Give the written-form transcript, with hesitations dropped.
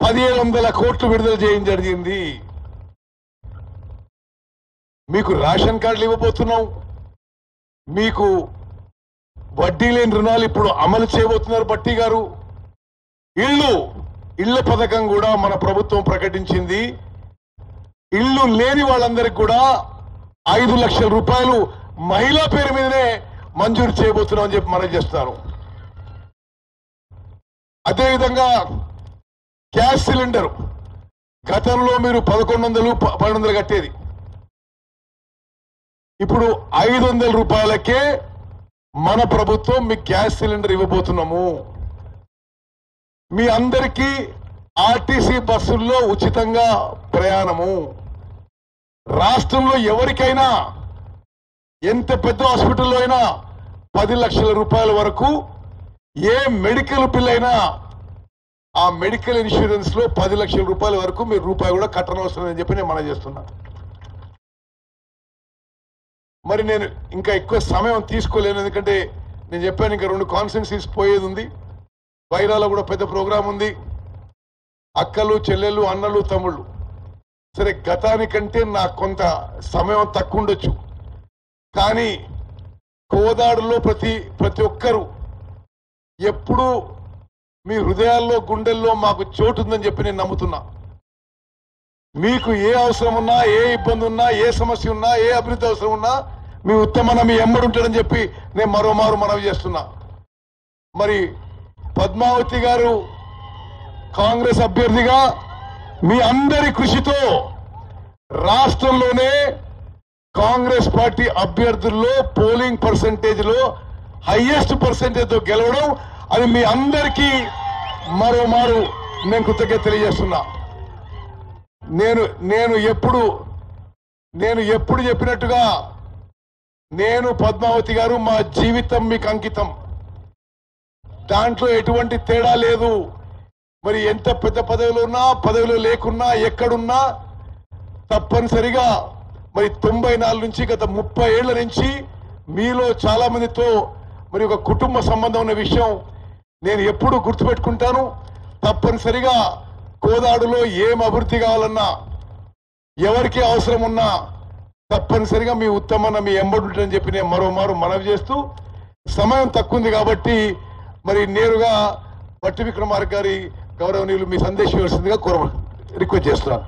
1700 కోట్లు విడుదల చేయడం జరిగింది. మీకు రేషన్ కార్డులు ఇవ్వబోతున్నాం, మీకు వడ్డీ లేని రుణాలు ఇప్పుడు అమలు చేయబోతున్నారు భట్టి గారు. ఇళ్ల పథకం కూడా మన ప్రభుత్వం ప్రకటించింది. ఇల్లు లేని వాళ్ళందరికీ కూడా 5 లక్షల రూపాయలు మహిళా పేరు మీదనే మంజూరు చేయబోతున్నాం అని చెప్పి మనం చేస్తున్నారు. అదేవిధంగా గ్యాస్ సిలిండర్ గతంలో మీరు 1100-1200 కట్టేది, ఇప్పుడు 500 రూపాయలకే మన ప్రభుత్వం మీకు గ్యాస్ సిలిండర్ ఇవ్వబోతున్నాము. మీ అందరికీ ఆర్టీసీ బస్సుల్లో ఉచితంగా ప్రయాణము. రాష్ట్రంలో ఎవరికైనా ఎంత పెద్ద హాస్పిటల్లో అయినా 10 లక్షల రూపాయల వరకు ఏ మెడికల్ బిల్ అయినా ఆ మెడికల్ ఇన్సూరెన్స్ లో 10 లక్షల రూపాయల వరకు మీరు రూపాయి కూడా కట్టనవసరం అని చెప్పి నేను మనం చేస్తున్నా. మరి నేను ఇంకా ఎక్కువ సమయం తీసుకోలేను, ఎందుకంటే నేను చెప్పాను ఇంకా 2 కాన్స్టిట్యుయెన్సీస్ పోయేది ఉంది. వైరాలో కూడా పెద్ద ప్రోగ్రాం ఉంది. అక్కలు, చెల్లెళ్ళు, అన్నలు, తమ్ముళ్ళు, సరే గతానికంటే నాకు కొంత సమయం తక్కువ ఉండొచ్చు, కానీ కోదాడులో ప్రతి ఒక్కరూ ఎప్పుడూ మీ హృదయాల్లో, గుండెల్లో మాకు చోటు ఉందని చెప్పి నేను నమ్ముతున్నా. మీకు ఏ అవసరం ఉన్నా, ఏ ఇబ్బంది ఉన్నా, ఏ సమస్య ఉన్నా, ఏ అభివృద్ధి అవసరం ఉన్నా మీ ఉత్తమన మీ ఎమ్మడి ఉంటాడని చెప్పి నేను మరోమారు మనవి చేస్తున్నా. మరి పద్మావతి గారు కాంగ్రెస్ అభ్యర్థిగా మీ అందరి కృషితో రాష్ట్రంలోనే కాంగ్రెస్ పార్టీ అభ్యర్థుల్లో పోలింగ్ పర్సంటేజ్ లో హైయెస్ట్ పర్సంటేజ్ తో గెలవడం, అది మీ అందరికీ మరోమారు నేను కృతజ్ఞత తెలియజేస్తున్నా. నేను ఎప్పుడు చెప్పినట్టుగా నేను, పద్మావతి గారు, మా జీవితం మీకు అంకితం. దాంట్లో ఎటువంటి తేడా లేదు. మరి ఎంత పెద్ద పదవిలో ఉన్నా, పదవిలో లేకున్నా, ఎక్కడున్నా తప్పనిసరిగా మరి 94 నుంచి గత 30 ఏళ్ల నుంచి మీలో చాలా మందితో మరి ఒక కుటుంబ సంబంధం ఉన్న విషయం నేను ఎప్పుడు గుర్తుపెట్టుకుంటాను. తప్పనిసరిగా కోదాడులో ఏం అభివృద్ధి కావాలన్నా, ఎవరికి అవసరం ఉన్నా తప్పనిసరిగా మీ ఉత్తమన్న మీ ఎంబడుంటుందని చెప్పి నేను మరోమారు మనవి చేస్తూ, సమయం తక్కువ ఉంది కాబట్టి మరి నేరుగా భట్టి విక్రమార్క గారి గౌరవనీయులు మీ సందేశం ఇవ్వాల్సిందిగా రిక్వెస్ట్ చేస్తున్నాను.